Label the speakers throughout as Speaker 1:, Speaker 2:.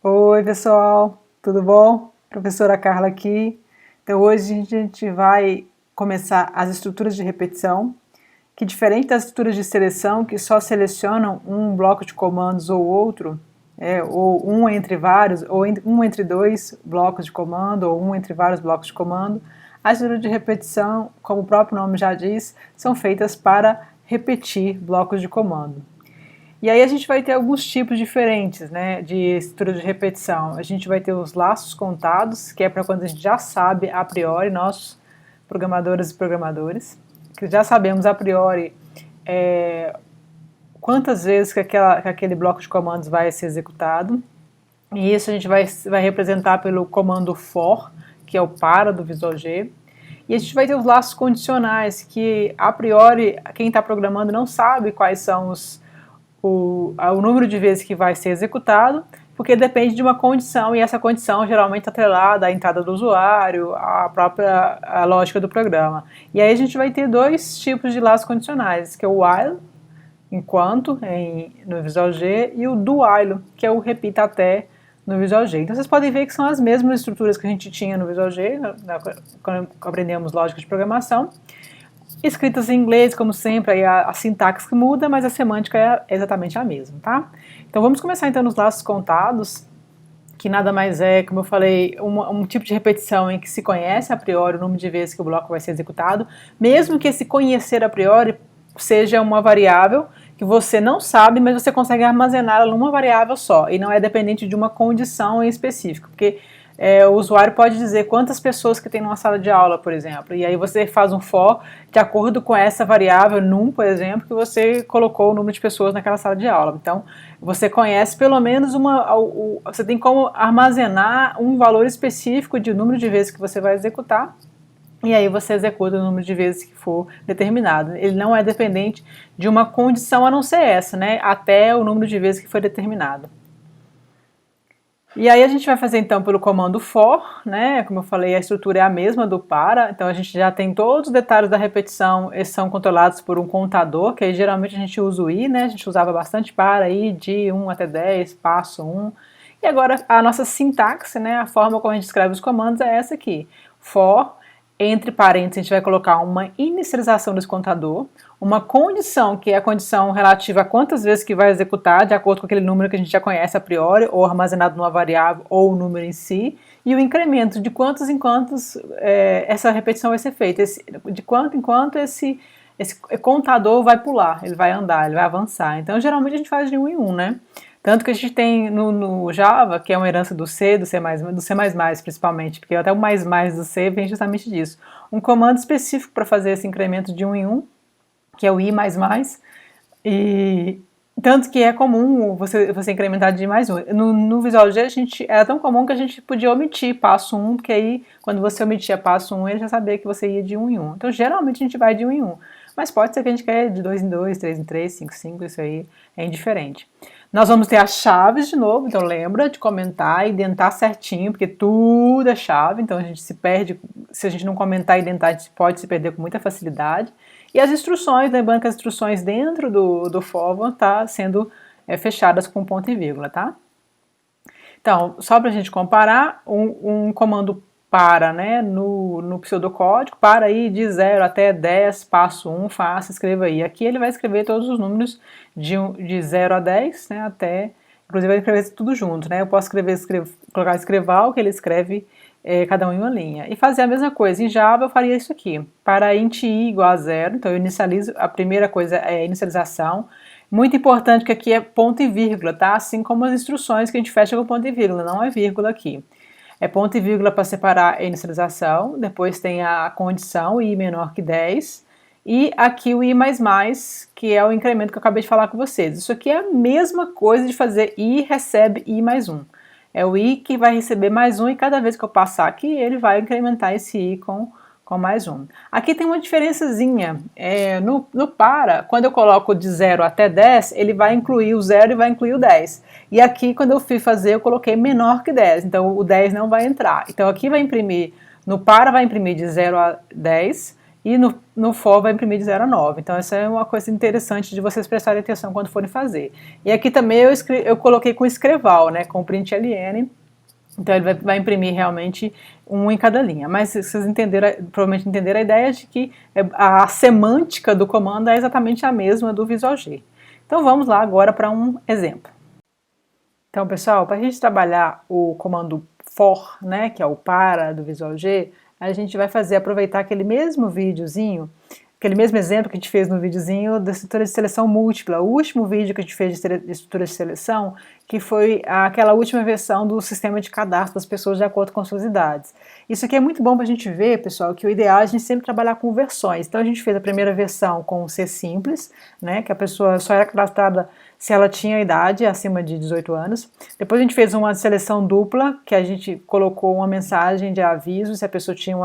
Speaker 1: Oi, pessoal, tudo bom? Professora Carla aqui. Então, hoje a gente vai começar as estruturas de repetição, que diferente das estruturas de seleção, que só selecionam um bloco de comandos ou outro, ou um entre vários, ou um entre dois blocos de comando, ou um entre vários blocos de comando, as estruturas de repetição, como o próprio nome já diz, são feitas para repetir blocos de comando. E aí a gente vai ter alguns tipos diferentes, né, de estrutura de repetição. A gente vai ter os laços contados, que é para quando a gente já sabe a priori, nós, programadoras e programadores, que já sabemos a priori quantas vezes que aquele bloco de comandos vai ser executado. E isso a gente vai representar pelo comando for, que é o para do Visual G. E a gente vai ter os laços condicionais, que a priori quem está programando não sabe quais são o número de vezes que vai ser executado, porque depende de uma condição, e essa condição geralmente está atrelada à entrada do usuário, à própria lógica do programa. E aí a gente vai ter dois tipos de laços condicionais, que é o while, enquanto, no Visual G, e o do while, que é o repita até no Visual G. Então vocês podem ver que são as mesmas estruturas que a gente tinha no Visual G, quando aprendemos lógica de programação, escritas em inglês, como sempre, aí a sintaxe que muda, mas a semântica é exatamente a mesma, tá? Então vamos começar então nos laços contados, que nada mais é, como eu falei, um tipo de repetição em que se conhece a priori o número de vezes que o bloco vai ser executado, mesmo que esse conhecer a priori seja uma variável que você não sabe, mas você consegue armazená-la numa variável só, e não é dependente de uma condição em específico, porque o usuário pode dizer quantas pessoas que tem numa sala de aula, por exemplo, e aí você faz um for de acordo com essa variável num, por exemplo, que você colocou o número de pessoas naquela sala de aula. Então, você conhece pelo menos você tem como armazenar um valor específico de número de vezes que você vai executar, e aí você executa o número de vezes que for determinado. Ele não é dependente de uma condição a não ser essa, né, até o número de vezes que foi determinado. E aí a gente vai fazer então pelo comando for, né? Como eu falei, a estrutura é a mesma do para, então a gente já tem todos os detalhes da repetição, eles são controlados por um contador, que aí geralmente a gente usa o i, né? A gente usava bastante para, i de 1 até 10, passo 1. E agora a nossa sintaxe, né? A forma como a gente escreve os comandos é essa aqui. For, entre parênteses a gente vai colocar uma inicialização desse contador, uma condição, que é a condição relativa a quantas vezes que vai executar, de acordo com aquele número que a gente já conhece a priori, ou armazenado numa variável, ou o número em si, e o incremento de quantos em quantos essa repetição vai ser feita, de quanto em quanto esse contador vai pular, ele vai andar, ele vai avançar. Então, geralmente a gente faz de 1 em 1, né? Tanto que a gente tem no Java, que é uma herança do C, do C++, principalmente, porque até o mais do C vem justamente disso. Um comando específico para fazer esse incremento de 1 em 1, que é o i++, e tanto que é comum você incrementar de mais um. No Visual G era tão comum que a gente podia omitir passo 1, porque aí quando você omitia passo 1, ele já sabia que você ia de 1 em 1. Então geralmente a gente vai de 1 em 1, mas pode ser que a gente quer de 2 em 2, 3 em 3, 5 em 5, isso aí é indiferente. Nós vamos ter as chaves de novo, então lembra de comentar e identar certinho, porque tudo é chave, então a gente se perde, se a gente não comentar e identar, a gente pode se perder com muita facilidade. E as instruções, lembrando que as instruções dentro do for vão estar sendo fechadas com ponto e vírgula, tá? Então, só para a gente comparar, um comando para, né, no pseudocódigo, para aí de 0 até 10, passo 1, faça, escreva aí. Aqui ele vai escrever todos os números de 0 a 10, né, até, inclusive vai escrever tudo junto, né, eu posso colocar escreval, que ele escreve cada um em uma linha. E fazer a mesma coisa, em Java eu faria isso aqui, para int i igual a 0, então eu inicializo, a primeira coisa é a inicialização. Muito importante que aqui é ponto e vírgula, tá? Assim como as instruções que a gente fecha com ponto e vírgula, não é vírgula aqui. É ponto e vírgula para separar a inicialização, depois tem a condição, i menor que 10, e aqui o i++, que é o incremento que eu acabei de falar com vocês. Isso aqui é a mesma coisa de fazer i recebe i mais 1. É o i que vai receber mais 1 e cada vez que eu passar aqui, ele vai incrementar esse i com mais 1. Aqui tem uma diferençazinha, no para, quando eu coloco de 0 até 10, ele vai incluir o 0 e vai incluir o 10. E aqui, quando eu fui fazer, eu coloquei menor que 10, então o 10 não vai entrar. Então aqui vai imprimir, no para vai imprimir de 0 a 10, e no for vai imprimir de 0 a 9. Então essa é uma coisa interessante de vocês prestarem atenção quando forem fazer. E aqui também eu coloquei com escreval, né, com println, então ele vai imprimir realmente um em cada linha. Mas vocês provavelmente entenderam a ideia de que a semântica do comando é exatamente a mesma do Visual G. Então vamos lá agora para um exemplo. Então, pessoal, para a gente trabalhar o comando for, né, que é o para do Visual G, a gente vai aproveitar aquele mesmo videozinho, aquele mesmo exemplo que a gente fez no videozinho da estrutura de seleção múltipla, o último vídeo que a gente fez de estrutura de seleção, que foi aquela última versão do sistema de cadastro das pessoas de acordo com suas idades. Isso aqui é muito bom para a gente ver, pessoal, que o ideal é a gente sempre trabalhar com versões. Então a gente fez a primeira versão com C simples, né, que a pessoa só era cadastrada se ela tinha idade acima de 18 anos. Depois a gente fez uma seleção dupla, que a gente colocou uma mensagem de aviso se a pessoa tinha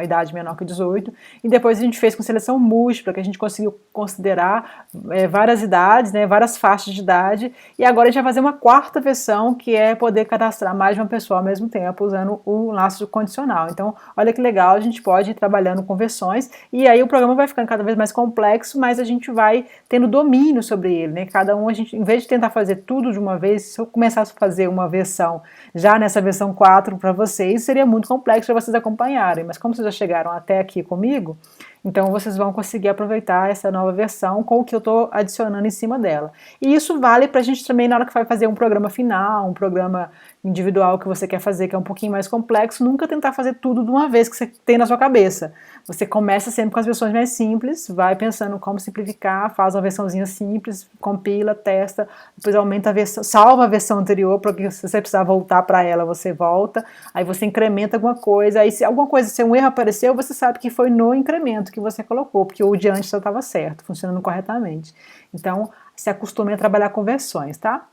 Speaker 1: idade menor que 18. E depois a gente fez com seleção múltipla, que a gente conseguiu considerar várias idades, né, várias faixas de idade. E agora a gente vai fazer uma quarta versão, que é poder cadastrar mais de uma pessoa ao mesmo tempo, usando o laço condicional. Então, olha que legal, a gente pode ir trabalhando com versões, e aí o programa vai ficando cada vez mais complexo, mas a gente vai tendo domínio sobre ele, né? Cada um, a gente, em vez de tentar fazer tudo de uma vez, se eu começasse a fazer uma versão, já nessa versão 4 para vocês, seria muito complexo para vocês acompanharem, mas como vocês já chegaram até aqui comigo, então vocês vão conseguir aproveitar essa nova versão com o que eu estou adicionando em cima dela. E isso vale para a gente também na hora que vai fazer um programa final, um programa individual que você quer fazer, que é um pouquinho mais complexo, nunca tentar fazer tudo de uma vez que você tem na sua cabeça. Você começa sempre com as versões mais simples, vai pensando como simplificar, faz uma versãozinha simples, compila, testa, depois aumenta a versão, salva a versão anterior, porque se você precisar voltar para ela, você volta, aí você incrementa alguma coisa, aí se alguma coisa, se um erro apareceu, você sabe que foi no incremento que você colocou, porque o de antes já estava certo, funcionando corretamente. Então, se acostume a trabalhar com versões, tá?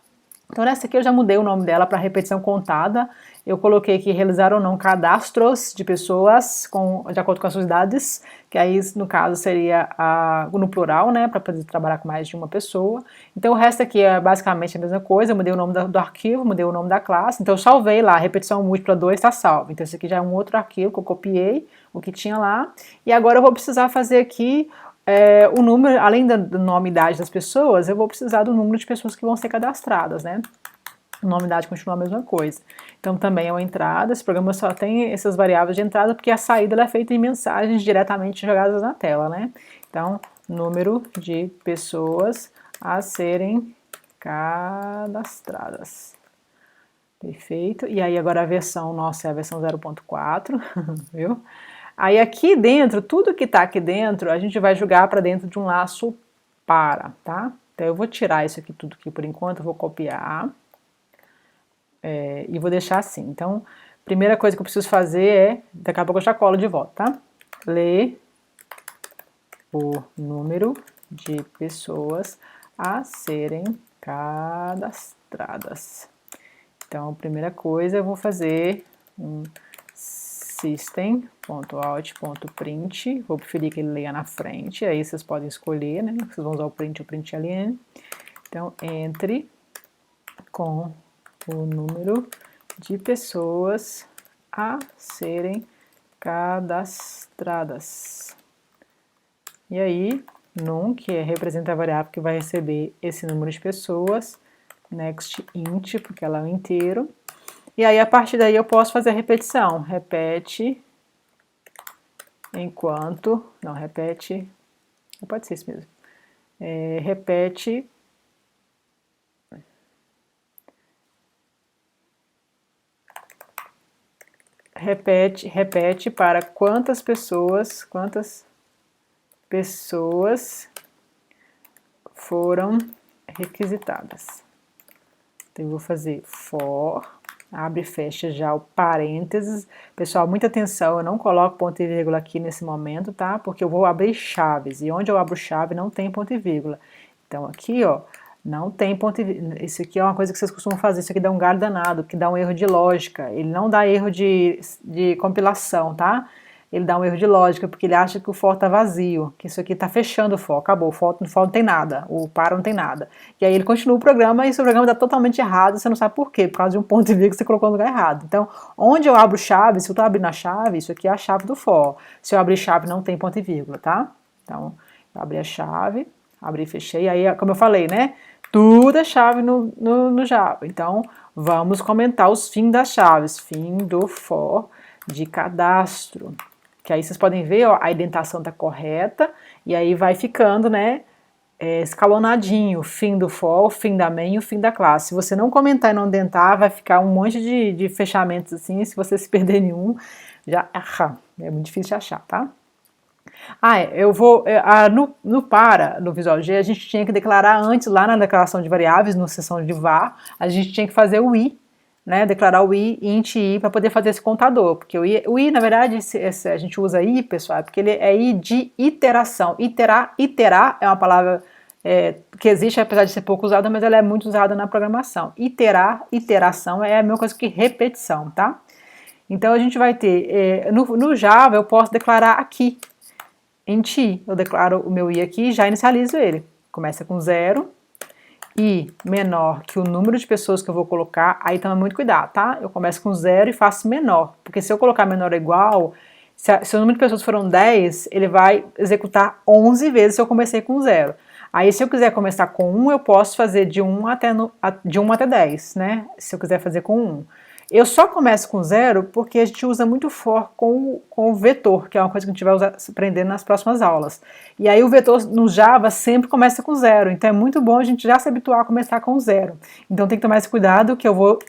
Speaker 1: Então nessa aqui eu já mudei o nome dela para repetição contada, eu coloquei que realizar ou não cadastros de pessoas de acordo com as suas idades, que aí no caso seria no plural, né, para poder trabalhar com mais de uma pessoa. Então o resto aqui é basicamente a mesma coisa, eu mudei o nome do arquivo, mudei o nome da classe, então eu salvei lá, repetição múltipla 2 está salvo, então esse aqui já é um outro arquivo que eu copiei, o que tinha lá, e agora eu vou precisar fazer aqui o número, além do nome e idade das pessoas, eu vou precisar do número de pessoas que vão ser cadastradas, né? O nome e idade continua a mesma coisa. Então também é uma entrada, esse programa só tem essas variáveis de entrada porque a saída ela é feita em mensagens diretamente jogadas na tela, né? Então, número de pessoas a serem cadastradas. Perfeito. E aí agora a versão nossa é a versão 0.4, viu? Aí aqui dentro, tudo que está aqui dentro, a gente vai jogar para dentro de um laço para, tá? Então eu vou tirar isso aqui tudo aqui por enquanto, eu vou copiar e vou deixar assim. Então, primeira coisa que eu preciso fazer é, daqui a pouco eu já colo de volta, tá? Ler o número de pessoas a serem cadastradas. Então, primeira coisa eu vou fazer um system.out.print, vou preferir que ele leia na frente, aí vocês podem escolher, né? Vocês vão usar o print ou println. Então, entre com o número de pessoas a serem cadastradas. E aí, num, que representa a variável que vai receber esse número de pessoas, next int, porque ela é um inteiro. E aí, a partir daí, eu posso fazer a repetição. Repete enquanto... Não, repete... Pode ser isso mesmo. Repete... Repete para quantas pessoas foram requisitadas. Então, eu vou fazer for... Abre e fecha já o parênteses. Pessoal, muita atenção, eu não coloco ponto e vírgula aqui nesse momento, tá? Porque eu vou abrir chaves, e onde eu abro chave não tem ponto e vírgula. Então aqui, ó, não tem ponto e vírgula. Isso aqui é uma coisa que vocês costumam fazer, isso aqui dá um galho danado, que dá um erro de lógica. Ele não dá erro de compilação, tá? ele dá um erro de lógica, porque ele acha que o for está vazio, que isso aqui está fechando o for, acabou, o for não tem nada, o para não tem nada. E aí ele continua o programa e seu programa está totalmente errado, você não sabe por quê, por causa de um ponto e vírgula que você colocou no lugar errado. Então, onde eu abro chave, se eu estou abrindo a chave, isso aqui é a chave do for. Se eu abrir chave, não tem ponto e vírgula, tá? Então, eu abri a chave, abri e fechei, aí, como eu falei, né? Tudo é chave no Java. Então, vamos comentar os fins das chaves. Fim do for de cadastro. Que aí vocês podem ver, ó, a indentação está correta, e aí vai ficando, né, escalonadinho, fim do for, fim da main e o fim da classe. Se você não comentar e não indentar, vai ficar um monte de fechamentos assim, se você se perder nenhum, já é muito difícil de achar, tá? No Visual G, a gente tinha que declarar antes, lá na declaração de variáveis, na seção de var, a gente tinha que fazer o i, né, declarar o i, int i, para poder fazer esse contador, porque o i na verdade, a gente usa i, pessoal, porque ele é i de iteração. Iterar é uma palavra que existe, apesar de ser pouco usada, mas ela é muito usada na programação. Iteração é a mesma coisa que repetição, tá? Então a gente vai ter, no Java eu posso declarar aqui, int i, eu declaro o meu i aqui e já inicializo ele. Começa com 0, i menor que o número de pessoas que eu vou colocar, aí toma muito cuidado, tá? Eu começo com 0 e faço menor, porque se eu colocar menor ou igual, se o número de pessoas foram 10, ele vai executar 11 vezes se eu comecei com 0. Aí se eu quiser começar com 1, eu posso fazer de 1 até 10, né? Se eu quiser fazer com 1. Eu só começo com 0 porque a gente usa muito for com o vetor, que é uma coisa que a gente vai aprender nas próximas aulas. E aí o vetor no Java sempre começa com 0, então é muito bom a gente já se habituar a começar com 0. Então tem que tomar esse cuidado que eu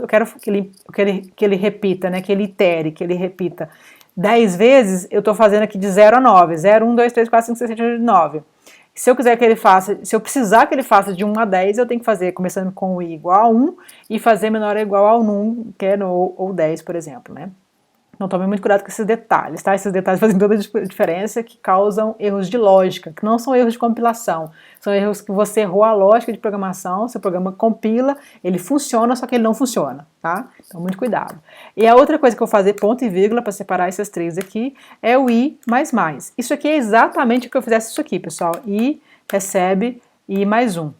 Speaker 1: quero que ele repita, né, que ele itere, que ele repita 10 vezes, eu estou fazendo aqui de 0 a 9, 0, 1, 2, 3, 4, 5, 6, 7, 8, 9. Se eu quiser que ele faça, se eu precisar que ele faça de 1 a 10, eu tenho que fazer começando com o i igual a 1 e fazer menor ou igual ao 1, que é no ou 10, por exemplo, né? Então tome muito cuidado com esses detalhes, tá? Esses detalhes fazem toda a diferença, que causam erros de lógica, que não são erros de compilação, são erros que você errou a lógica de programação, seu programa compila, ele funciona, só que ele não funciona, tá? Então muito cuidado. E a outra coisa que eu vou fazer, ponto e vírgula, para separar esses três aqui, é o i mais mais. Isso aqui é exatamente o que eu fizesse isso aqui, pessoal. I recebe i mais 1.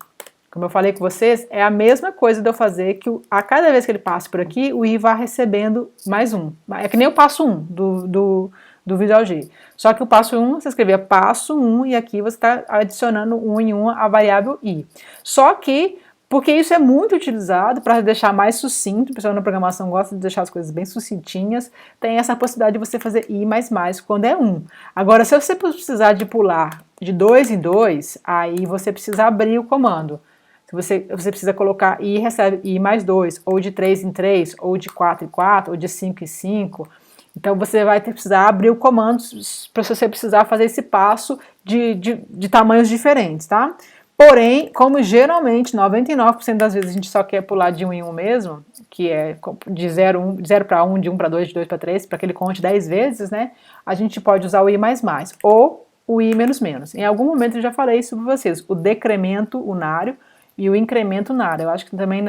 Speaker 1: Como eu falei com vocês, é a mesma coisa de eu fazer que a cada vez que ele passa por aqui, o i vai recebendo mais 1. É que nem o passo 1 do Visual G. Só que o passo 1, você escrevia passo 1 e aqui você está adicionando 1 em 1 a variável i. Só que, porque isso é muito utilizado para deixar mais sucinto, o pessoal na programação gosta de deixar as coisas bem sucintinhas, tem essa possibilidade de você fazer i mais mais quando é 1. Agora, se você precisar de pular de 2 em 2, aí você precisa abrir o comando. Se você precisa colocar i recebe i mais 2, ou de 3 em 3, ou de 4 em 4, ou de 5 em 5. Então você vai precisar abrir o comando para você precisar fazer esse passo de tamanhos diferentes, tá? Porém, como geralmente 99% das vezes a gente só quer pular de 1 em 1 mesmo, que é de 0 para 1, de 1 para 2, de 2 para 3, para que ele conte 10 vezes, né? A gente pode usar o i mais mais, ou o i menos menos. Em algum momento eu já falei isso para vocês, o decremento unário e o incremento unário. Eu acho que também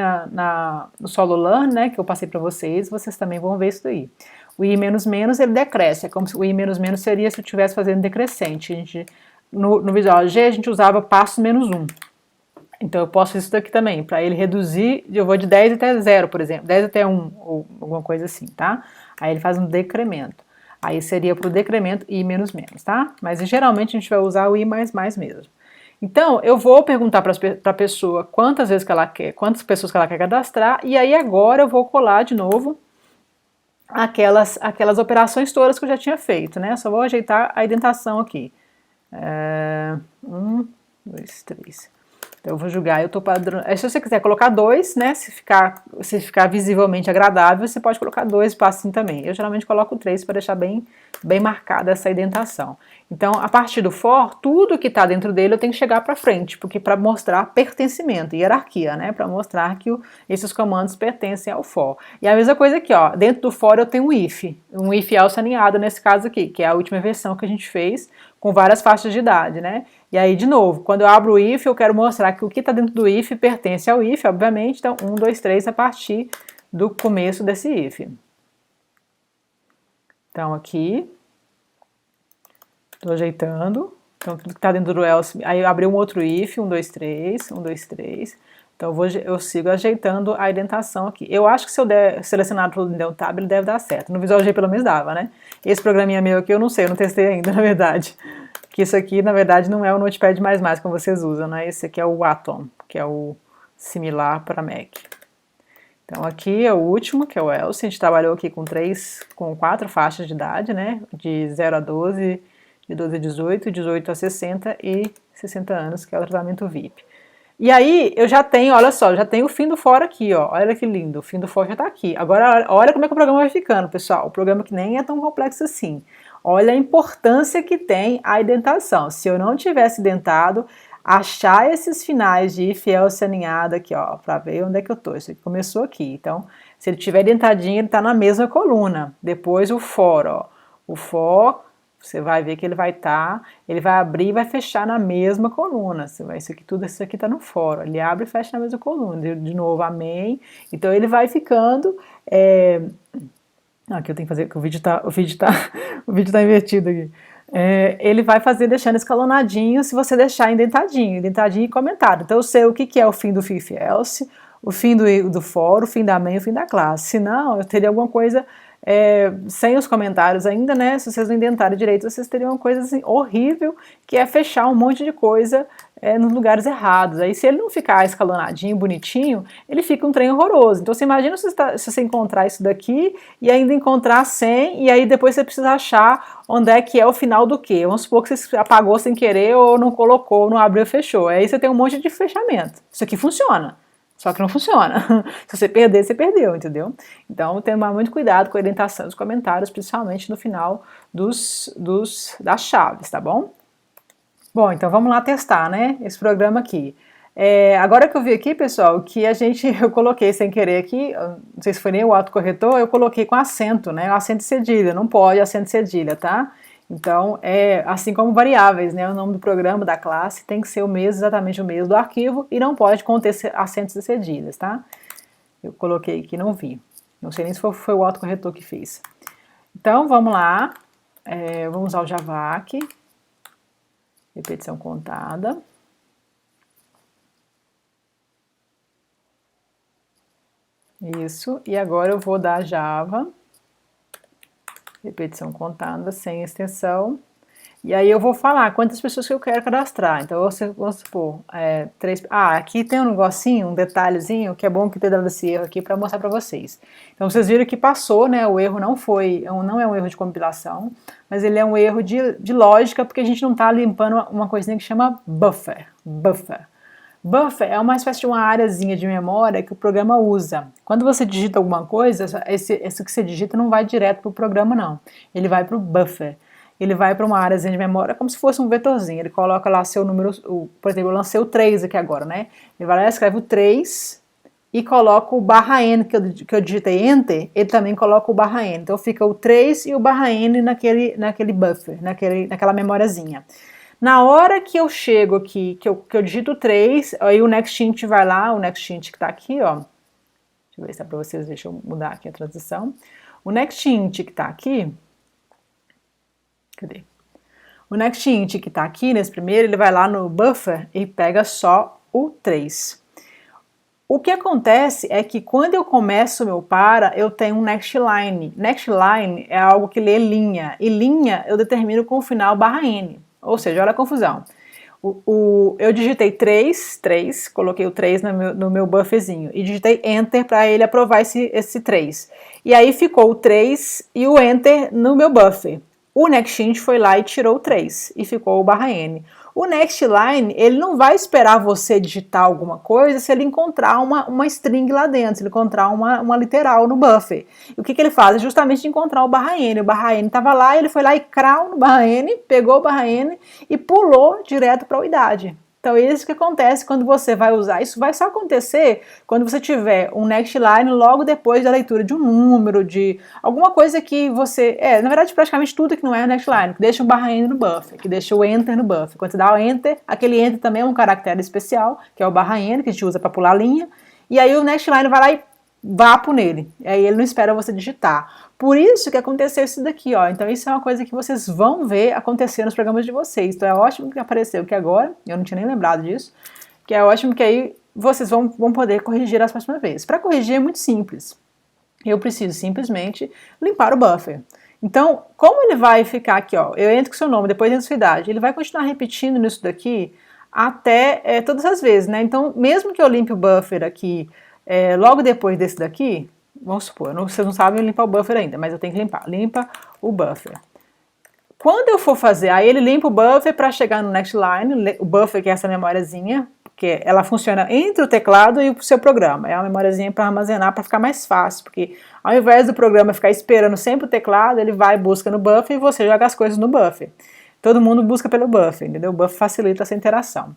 Speaker 1: no solo learn, né, que eu passei para vocês também vão ver isso daí. O i menos menos, ele decresce, é como se o i menos menos seria se eu estivesse fazendo decrescente. No Visual G a gente usava passo menos 1. Então eu posso isso daqui também, para ele reduzir, eu vou de 10 até 0, por exemplo, 10 até 1, ou alguma coisa assim, tá? Aí ele faz um decremento. Aí seria para o decremento i menos menos, tá? Mas geralmente a gente vai usar o i mais mais mesmo. Então, eu vou perguntar para a pessoa quantas vezes que ela quer, quantas pessoas que ela quer cadastrar, e aí agora eu vou colar de novo aquelas operações todas que eu já tinha feito, né? Só vou ajeitar a indentação aqui. 1, 2, 3. Então eu vou julgar, eu tô padrão. Se você quiser colocar 2, né? Se ficar visivelmente agradável, você pode colocar 2 passos também. Eu geralmente coloco 3 para deixar bem marcada essa indentação. Então, a partir do for, tudo que está dentro dele eu tenho que chegar para frente, porque para mostrar pertencimento, hierarquia, né? Para mostrar que esses comandos pertencem ao for. E a mesma coisa aqui, ó. Dentro do for eu tenho um if else aninhado nesse caso aqui, que é a última versão que a gente fez com várias faixas de idade, né? E aí, de novo, quando eu abro o if, eu quero mostrar que o que está dentro do if pertence ao if, obviamente. Então, 1, 2, 3 a partir do começo desse if. Então, aqui, Estou ajeitando. Então, tudo que está dentro do else. Aí eu abri um outro if, 1, 2, 3, 1, 2, 3. Então, eu sigo ajeitando a indentação aqui. Eu acho que se eu der selecionar tudo em Delta Tab, ele deve dar certo. No Visual G, pelo menos, dava, né? Esse programinha meu aqui, eu não sei, eu não testei ainda, na verdade. Que isso aqui, na verdade, não é o Notepad++, como vocês usam, né? Esse aqui é o Atom, que é o similar para Mac. Então, aqui é o último, que é o else. A gente trabalhou aqui com 4 faixas de idade, né? De 0 a 12, de 12 a 18, 18 a 60 e 60 anos, que é o tratamento VIP. E aí, eu já tenho, olha só, já tenho o fim do for aqui, ó. Olha que lindo, o fim do for já tá aqui. Agora, olha como é que o programa vai ficando, pessoal. O programa que nem é tão complexo assim. Olha a importância que tem a indentação. Se eu não tivesse indentado, achar esses finais de if, else aninhado aqui, ó, para ver onde é que eu tô. Isso aqui começou aqui. Então, se ele tiver indentadinho, ele tá na mesma coluna. Depois o for, ó. O for, você vai ver que ele vai ele vai abrir e vai fechar na mesma coluna. Você vai, tudo isso aqui tá no for. Ele abre e fecha na mesma coluna. De novo, amém. Então, ele vai ficando... Aqui eu tenho que fazer, que o vídeo tá invertido aqui. Ele vai fazer deixando escalonadinho se você deixar indentadinho e comentado. Então eu sei o que é o fim do if else, o fim do for, o fim da main e o fim da classe. Se não, eu teria alguma coisa sem os comentários ainda, né? Se vocês não indentarem direito, vocês teriam uma coisa assim, horrível, que é fechar um monte de coisa nos lugares errados. Aí se ele não ficar escalonadinho, bonitinho, ele fica um trem horroroso. Então você imagina se você encontrar isso daqui e ainda encontrar sem, e aí depois você precisa achar onde é que é o final do quê. Vamos supor que você apagou sem querer, ou não colocou, não abriu, fechou. Aí você tem um monte de fechamento. Isso aqui funciona. Só que não funciona. Se você perder, você perdeu, entendeu? Então, tem que tomar muito cuidado com a orientação dos comentários, principalmente no final das chaves, tá bom? Bom, então vamos lá testar, né, esse programa aqui. Agora que eu vi aqui, pessoal, que eu coloquei sem querer aqui, não sei se foi nem o autocorretor, eu coloquei com acento, né, acento de cedilha, não pode acento de cedilha, tá? Então, assim como variáveis, né, o nome do programa, da classe, tem que ser exatamente o mesmo do arquivo e não pode conter acentos de cedilhas, tá? Eu coloquei aqui, não vi. Não sei nem se foi o autocorretor que fez. Então, vamos lá. Vamos usar o Javac. Repetição contada. Isso. E agora eu vou dar Java. Repetição contada, sem extensão. E aí eu vou falar quantas pessoas que eu quero cadastrar. Então, vamos supor, 3... aqui tem um negocinho, um detalhezinho, que é bom que tenha dado esse erro aqui para mostrar para vocês. Então, vocês viram que passou, né? O erro não é um erro de compilação, mas ele é um erro de lógica, porque a gente não está limpando uma coisinha que chama buffer. Buffer é uma espécie de uma áreazinha de memória que o programa usa. Quando você digita alguma coisa, esse que você digita não vai direto para o programa, não. Ele vai para o buffer. Ele vai para uma áreazinha de memória como se fosse um vetorzinho. Ele coloca lá seu número, por exemplo, eu lancei o 3 aqui agora, né? Ele vai lá, escreve o 3 e coloca o /n, que eu digitei Enter, ele também coloca o /n. Então fica o 3 e o /n naquele buffer, naquela memóriazinha. Na hora que eu chego aqui, que eu digito 3, aí o nextInt vai lá, o nextInt que está aqui, ó. Deixa eu ver se dá para vocês, deixa eu mudar aqui a transição. O nextInt que está aqui, cadê? O nextInt que está aqui nesse primeiro, ele vai lá no buffer e pega só o 3. O que acontece é que quando eu começo o meu eu tenho um nextLine. NextLine é algo que lê linha, e linha eu determino com o final /n. Ou seja, olha a confusão. Eu digitei 3, coloquei o 3 no meu bufferzinho e digitei Enter para ele aprovar esse 3. E aí ficou o 3 e o Enter no meu buffer. O nextInt foi lá e tirou o 3 e ficou o /n. O nextLine, ele não vai esperar você digitar alguma coisa se ele encontrar uma string lá dentro, se ele encontrar uma literal no buffer. E o que ele faz? É justamente encontrar o /n. O /n estava lá, ele foi lá e crau no /n, pegou o /n e pulou direto para a unidade. Então é isso que acontece quando você vai usar. Isso vai só acontecer quando você tiver um nextLine logo depois da leitura de um número, de alguma coisa que você... na verdade, praticamente tudo que não é nextLine, que deixa o /n no buffer, que deixa o Enter no buffer. Quando você dá o Enter, aquele Enter também é um caractere especial, que é o /n, que a gente usa para pular a linha, e aí o nextLine vai lá e vapo nele. Aí ele não espera você digitar. Por isso que aconteceu isso daqui, ó. Então isso é uma coisa que vocês vão ver acontecer nos programas de vocês. Então é ótimo que apareceu aqui agora, eu não tinha nem lembrado disso, que é ótimo que aí vocês vão poder corrigir as próximas vezes. Para corrigir é muito simples. Eu preciso simplesmente limpar o buffer. Então, como ele vai ficar aqui, ó, eu entro com o seu nome, depois entro com sua idade, ele vai continuar repetindo nisso daqui até todas as vezes, né? Então, mesmo que eu limpe o buffer aqui logo depois desse daqui, vamos supor, vocês não sabem limpar o buffer ainda, mas eu tenho que limpar. Limpa o buffer. Quando eu for fazer, aí ele limpa o buffer para chegar no next line, o buffer que é essa memóriazinha, que ela funciona entre o teclado e o seu programa. É uma memóriazinha para armazenar, para ficar mais fácil, porque ao invés do programa ficar esperando sempre o teclado, ele vai, busca no buffer e você joga as coisas no buffer. Todo mundo busca pelo buffer, entendeu? O buffer facilita essa interação.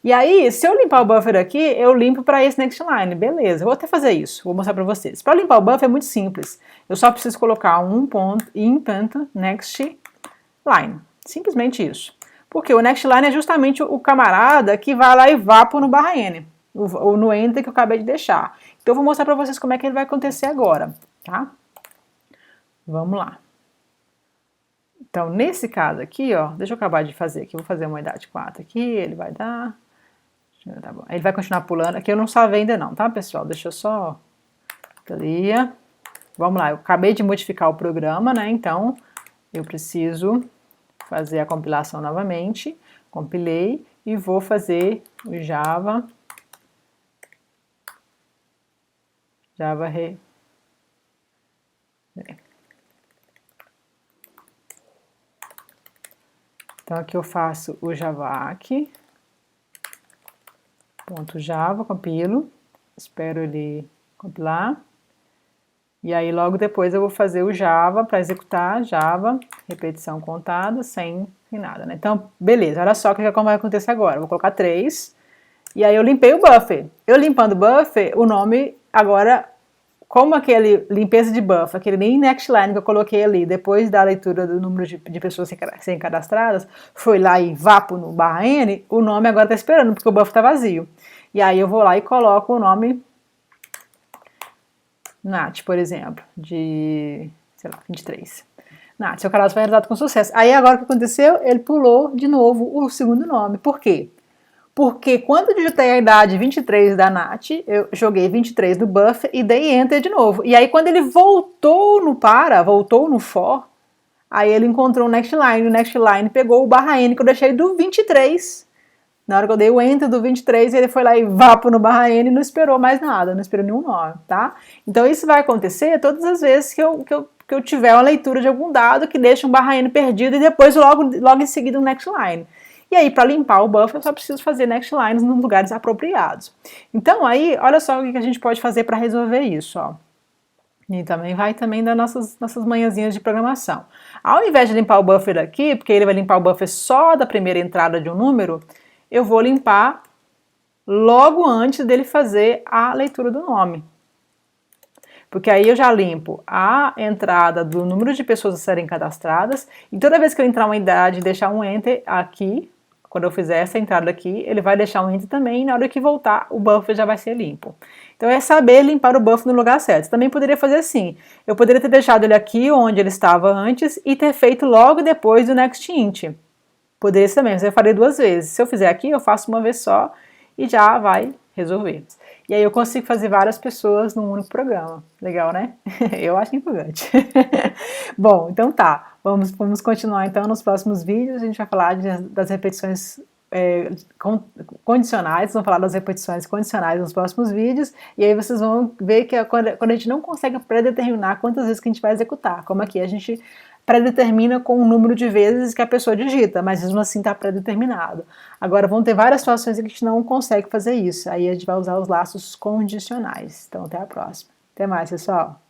Speaker 1: E aí, se eu limpar o buffer aqui, eu limpo para esse next line, beleza. Eu vou até fazer isso, vou mostrar para vocês. Para limpar o buffer é muito simples. Eu só preciso colocar um ponto next line. Simplesmente isso. Porque o next line é justamente o camarada que vai lá e vapo no barra N, ou no enter que eu acabei de deixar. Então eu vou mostrar para vocês como é que ele vai acontecer agora, tá? Vamos lá. Então nesse caso aqui, ó, deixa eu acabar de fazer aqui, vou fazer uma idade 4 aqui, ele vai dar... Tá bom. Ele vai continuar pulando, aqui eu não salvei ainda não, tá pessoal? Deixa eu só... Vamos lá, eu acabei de modificar o programa, né, então eu preciso fazer a compilação novamente, compilei e vou fazer o Java Então aqui eu faço o javac, .java, compilo, espero ele compilar. E aí logo depois eu vou fazer o Java para executar, Java, repetição contada, sem nada, né? Então, beleza, olha só o que vai acontecer agora. Eu vou colocar 3, e aí eu limpei o buffer. Eu limpando o buffer, o nome agora, como aquele limpeza de buffer, aquele nem next line que eu coloquei ali, depois da leitura do número de pessoas sem cadastradas, foi lá e vapo no barra N, o nome agora está esperando, porque o buffer está vazio. E aí eu vou lá e coloco o nome Nath, por exemplo, de, sei lá, 23. Nath, seu cadastro foi realizado com sucesso. Aí agora o que aconteceu? Ele pulou de novo o segundo nome. Por quê? Porque quando eu digitei a idade 23 da Nath, eu joguei 23 do buffer e dei enter de novo. E aí quando ele voltou no for, aí ele encontrou o next line. O next line pegou o barra N que eu deixei do 23. Na hora que eu dei o enter do 23, ele foi lá e vapo no barra N e não esperou mais nada, não esperou nenhum nome, tá? Então isso vai acontecer todas as vezes que eu tiver uma leitura de algum dado que deixa um barra N perdido e depois logo em seguida um next line. E aí, para limpar o buffer, eu só preciso fazer next lines nos lugares apropriados. Então aí, olha só o que a gente pode fazer para resolver isso, ó. E também vai das nossas manhãzinhas de programação. Ao invés de limpar o buffer aqui, porque ele vai limpar o buffer só da primeira entrada de um número, eu vou limpar logo antes dele fazer a leitura do nome. Porque aí eu já limpo a entrada do número de pessoas a serem cadastradas, e toda vez que eu entrar uma idade e deixar um enter aqui, quando eu fizer essa entrada aqui, ele vai deixar um enter também, e na hora que voltar, o buffer já vai ser limpo. Então é saber limpar o buffer no lugar certo. Você também poderia fazer assim, eu poderia ter deixado ele aqui onde ele estava antes e ter feito logo depois do next int. Poderia ser também, mas eu farei 2 vezes. Se eu fizer aqui, eu faço uma vez só e já vai resolver. E aí eu consigo fazer várias pessoas num único programa. Legal, né? Eu acho empolgante. Bom, então tá. Vamos continuar então nos próximos vídeos. A gente vai falar das repetições condicionais, vamos falar das repetições condicionais nos próximos vídeos, e aí vocês vão ver que quando a gente não consegue predeterminar quantas vezes que a gente vai executar, como aqui a gente predetermina com o número de vezes que a pessoa digita, mas mesmo assim está predeterminado. Agora vão ter várias situações em que a gente não consegue fazer isso, aí a gente vai usar os laços condicionais. Então até a próxima. Até mais, pessoal!